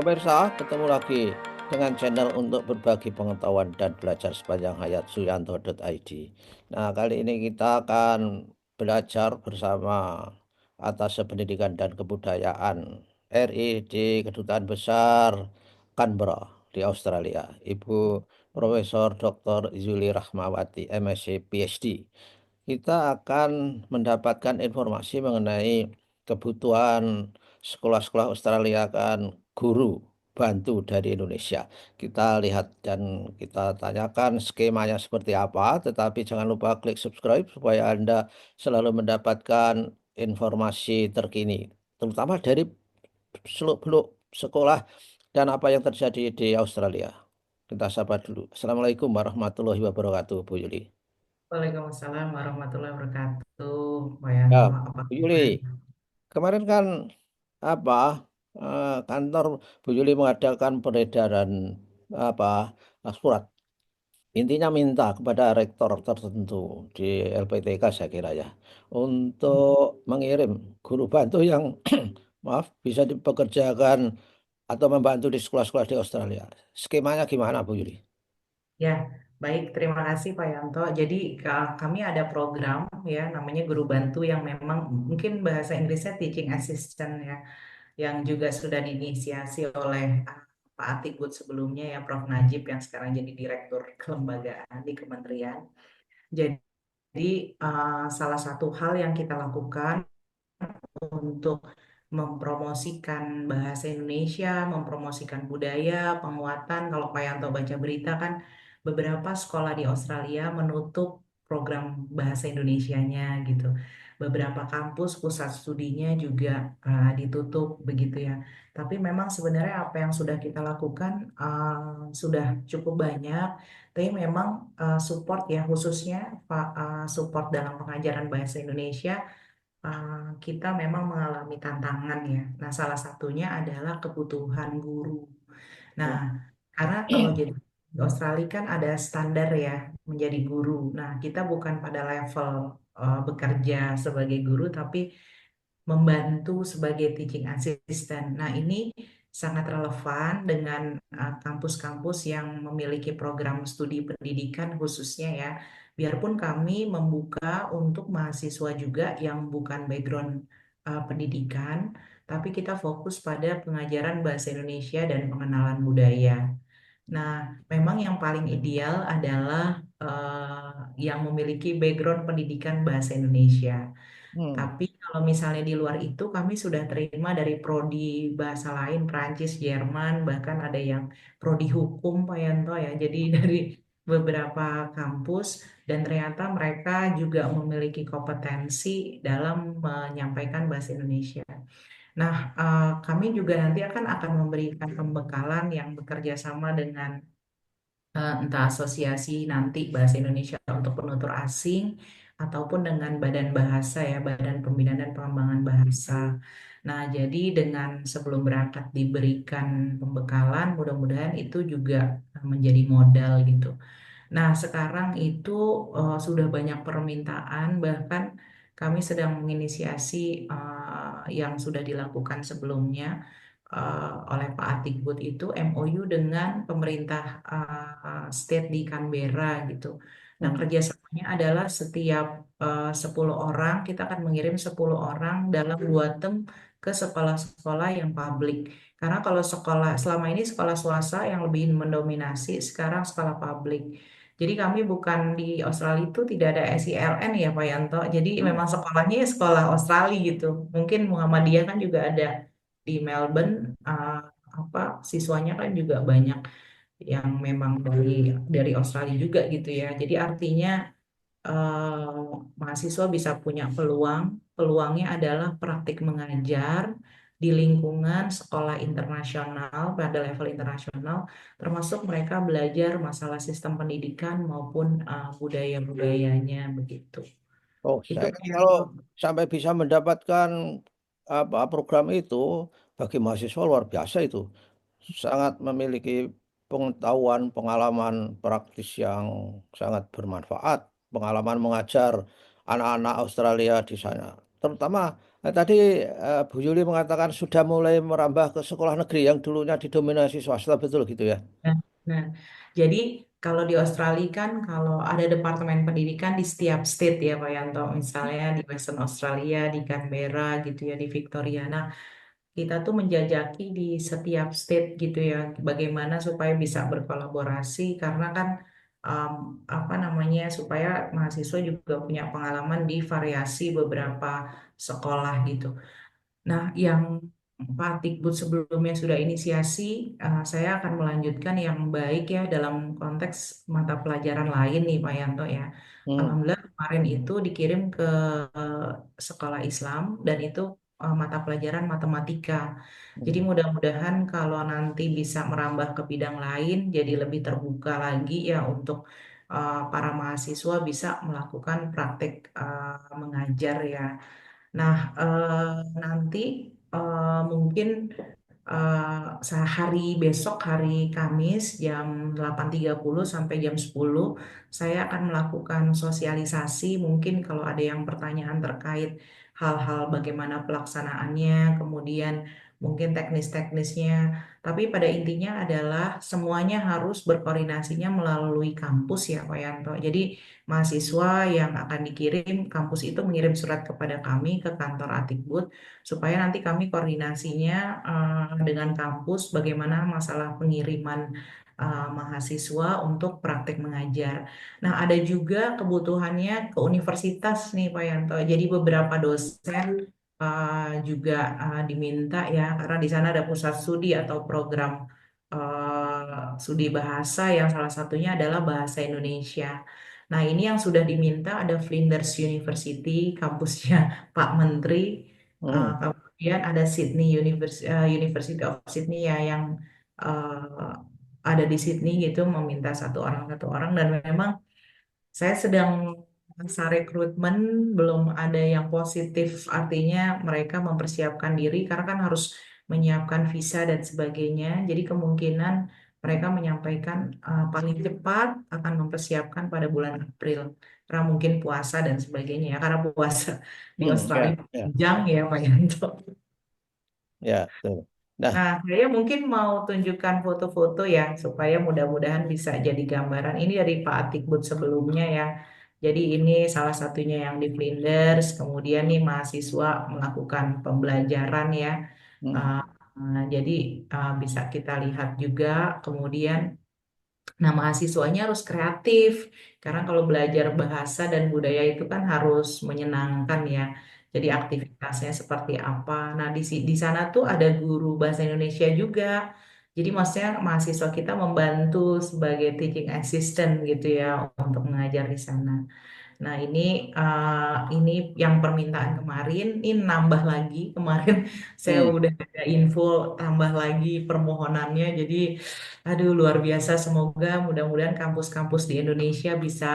Pemirsa, ketemu lagi dengan channel untuk berbagi pengetahuan dan belajar sepanjang hayat suyanto.id. Nah, kali ini kita akan belajar bersama atas pendidikan dan kebudayaan RI di Kedutaan Besar Canberra di Australia, Ibu Profesor Dr. Zuli Rahmawati, MSc PhD. Kita akan mendapatkan informasi mengenai kebutuhan sekolah-sekolah Australia kan guru bantu dari Indonesia. Kita lihat dan kita tanyakan skemanya seperti apa, tetapi jangan lupa klik subscribe supaya Anda selalu mendapatkan informasi terkini, terutama dari seluk-beluk sekolah dan apa yang terjadi di Australia. Kita sapa dulu. Assalamualaikum warahmatullahi wabarakatuh, Bu Yuli. Waalaikumsalam warahmatullahi wabarakatuh. Pak Ya, Yanto, apa Bu Yuli, kabar? kemarin kan apa kantor Bu Yuli mengadakan peredaran apa surat, intinya minta kepada rektor tertentu di LPTK saya kira ya untuk mengirim guru bantu yang maaf bisa dipekerjakan atau membantu di sekolah-sekolah di Australia. Skemanya gimana Bu Yuli? Ya, baik. Terima kasih Pak Yanto. Jadi kami ada program ya, namanya Guru Bantu yang memang mungkin bahasa Inggrisnya Teaching Assistant ya, yang juga sudah diinisiasi oleh Pak Atikbud sebelumnya ya, Prof. Najib yang sekarang jadi Direktur Kelembagaan di Kementerian. Jadi salah satu hal yang kita lakukan untuk mempromosikan bahasa Indonesia, mempromosikan budaya, penguatan. Kalau Pak Yanto baca berita kan beberapa sekolah di Australia menutup program bahasa Indonesianya gitu. Beberapa kampus pusat studinya juga ditutup begitu ya. Tapi memang sebenarnya apa yang sudah kita lakukan sudah cukup banyak. Tapi memang support ya khususnya Pak, support dalam pengajaran bahasa Indonesia kita memang mengalami tantangan ya. Nah, salah satunya adalah kebutuhan guru. Nah, karena kalau jadi di Australia kan ada standar ya menjadi guru. Nah, kita bukan pada level bekerja sebagai guru, tapi membantu sebagai teaching assistant. Nah, ini sangat relevan dengan kampus-kampus yang memiliki program studi pendidikan khususnya ya. Biarpun kami membuka untuk mahasiswa juga yang bukan background pendidikan, tapi kita fokus pada pengajaran bahasa Indonesia dan pengenalan budaya. Nah, memang yang paling ideal adalah yang memiliki background pendidikan bahasa Indonesia. Hmm. Tapi kalau misalnya di luar itu kami sudah terima dari prodi bahasa lain, Prancis, Jerman, bahkan ada yang prodi hukum Pak Yanto ya. Jadi dari beberapa kampus dan ternyata mereka juga memiliki kompetensi dalam menyampaikan bahasa Indonesia. Nah, kami juga nanti akan memberikan pembekalan yang bekerja sama dengan entah asosiasi nanti bahasa Indonesia untuk penutur asing ataupun dengan badan bahasa ya, Badan Pembinaan dan Pengembangan Bahasa. Nah, jadi dengan sebelum berangkat diberikan pembekalan, mudah-mudahan itu juga menjadi modal gitu. Nah, sekarang itu sudah banyak permintaan, bahkan kami sedang menginisiasi yang sudah dilakukan sebelumnya oleh Pak Atikbud itu MOU dengan pemerintah state di Canberra gitu. Nah, Hmm. kerjasamanya adalah setiap 10 orang, kita akan mengirim 10 orang dalam 2 tem ke sekolah-sekolah yang publik. Karena kalau sekolah, selama ini sekolah swasta yang lebih mendominasi, sekarang sekolah publik. Jadi kami bukan di Australia itu tidak ada SILN ya Pak Yanto. Jadi Hmm. memang sekolahnya ya sekolah Australia gitu. Mungkin Muhammadiyah kan juga ada di Melbourne. Apa siswanya kan juga banyak yang memang dari Australia juga gitu ya. Jadi artinya mahasiswa bisa punya peluang. Peluangnya adalah praktik mengajar di lingkungan sekolah internasional pada level internasional, termasuk mereka belajar masalah sistem pendidikan maupun budaya-budayanya begitu. Oh, Itu saya Pak kira kalau Yanto. sampai bisa mendapatkan apa program itu bagi mahasiswa luar biasa itu. Sangat memiliki pengetahuan, pengalaman praktis yang sangat bermanfaat, pengalaman mengajar anak-anak Australia di sana. Terutama Tadi Bu Yuli mengatakan sudah mulai merambah ke sekolah negeri yang dulunya didominasi swasta, betul gitu ya? Nah, nah, jadi kalau di Australia kan kalau ada departemen pendidikan di setiap state ya Pak Yanto, misalnya di Western Australia, di Canberra gitu ya, di Victoria. Nah, kita tuh menjajaki di setiap state gitu ya, bagaimana supaya bisa berkolaborasi karena kan um, apa namanya supaya mahasiswa juga punya pengalaman di variasi beberapa sekolah gitu. Nah, yang Pak Tikbud sebelumnya sudah inisiasi, saya akan melanjutkan yang baik ya dalam konteks mata pelajaran lain nih Pak Yanto ya. Hmm. Alhamdulillah kemarin itu dikirim ke eh, sekolah Islam dan itu mata pelajaran matematika. Jadi Hmm. mudah-mudahan kalau nanti bisa merambah ke bidang lain, jadi lebih terbuka lagi ya untuk para mahasiswa bisa melakukan praktek mengajar ya. Nah, nanti mungkin hari besok, hari Kamis jam 8.30 sampai jam 10, saya akan melakukan sosialisasi. Mungkin kalau ada yang pertanyaan terkait hal-hal bagaimana pelaksanaannya, kemudian mungkin teknis-teknisnya. Tapi pada intinya adalah semuanya harus berkoordinasinya melalui kampus ya, Pak Yanto. Jadi mahasiswa yang akan dikirim, kampus itu mengirim surat kepada kami ke kantor Atikbud supaya nanti kami koordinasinya dengan kampus bagaimana masalah pengiriman mahasiswa untuk praktek mengajar. Nah, ada juga kebutuhannya ke universitas nih Pak Yanto. Jadi beberapa dosen juga diminta ya karena di sana ada pusat studi atau program studi bahasa yang salah satunya adalah bahasa Indonesia. Nah, ini yang sudah diminta ada Flinders University, kampusnya Pak Menteri. Hmm. Kemudian ada University of Sydney ya yang ada di Sydney gitu meminta satu orang dan memang saya sedang masa rekrutmen belum ada yang positif artinya mereka mempersiapkan diri karena kan harus menyiapkan visa dan sebagainya. Jadi kemungkinan mereka menyampaikan paling cepat akan mempersiapkan pada bulan April karena mungkin puasa dan sebagainya ya karena puasa di Australia Ya, ya, panjang ya Pak Yanto. ya, betul. Nah, Nah, saya mungkin mau tunjukkan foto-foto ya, supaya mudah-mudahan bisa jadi gambaran. Ini dari Pak Atikbud sebelumnya ya. Jadi ini salah satunya yang di Flinders, kemudian nih mahasiswa melakukan pembelajaran ya. hmm, Uh, jadi bisa kita lihat juga, kemudian nah, mahasiswanya harus kreatif, karena kalau belajar bahasa dan budaya itu kan harus menyenangkan ya. Jadi aktivitasnya seperti apa. Nah, di sana tuh ada guru bahasa Indonesia juga. Jadi maksudnya mahasiswa kita membantu sebagai teaching assistant gitu ya untuk mengajar di sana. Nah, ini yang permintaan kemarin, ini nambah lagi. Kemarin saya hmm, udah ada info tambah lagi permohonannya. Jadi, aduh luar biasa. Semoga mudah-mudahan kampus-kampus di Indonesia bisa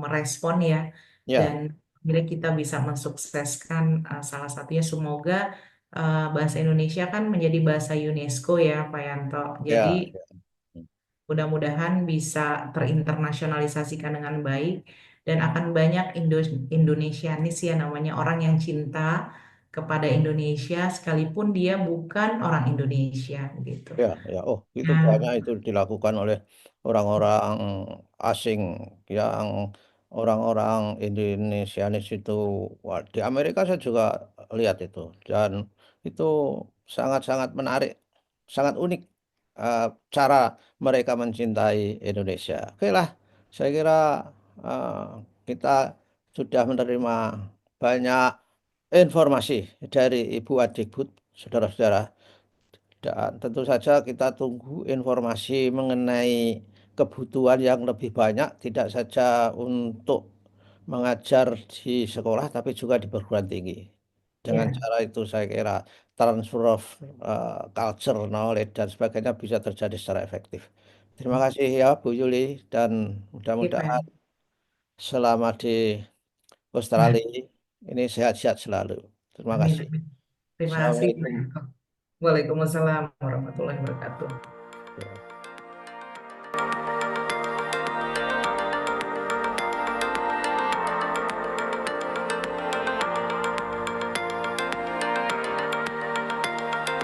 merespon ya. Dan ya, akhirnya kita bisa mensukseskan salah satunya. Semoga bahasa Indonesia kan menjadi bahasa UNESCO ya, Pak Yanto. Jadi, ya, ya. mudah-mudahan bisa terinternasionalisasikan dengan baik dan akan banyak Indonesianis ya namanya orang yang cinta kepada Indonesia sekalipun dia bukan orang Indonesia gitu. Ya, ya. Oh, itu Nah, banyak itu dilakukan oleh orang-orang asing yang orang-orang Indonesianis itu. Wah, di Amerika saya juga lihat itu dan itu sangat-sangat menarik, sangat unik eh, cara mereka mencintai Indonesia. Oke lah, saya kira eh, kita sudah menerima banyak informasi dari Ibu Adikbud, saudara-saudara. Dan tentu saja kita tunggu informasi mengenai kebutuhan yang lebih banyak, tidak saja untuk mengajar di sekolah, tapi juga di perguruan tinggi. Dengan ya, cara itu saya kira transfer of culture, knowledge, dan sebagainya bisa terjadi secara efektif. Terima kasih ya Bu Yuli, dan ya, Pak. mudah-mudahan selama di Australia ini sehat-sehat selalu. Terima Amin, kasih. amin. Terima kasih. Assalamualaikum. Waalaikumsalam warahmatullahi wabarakatuh.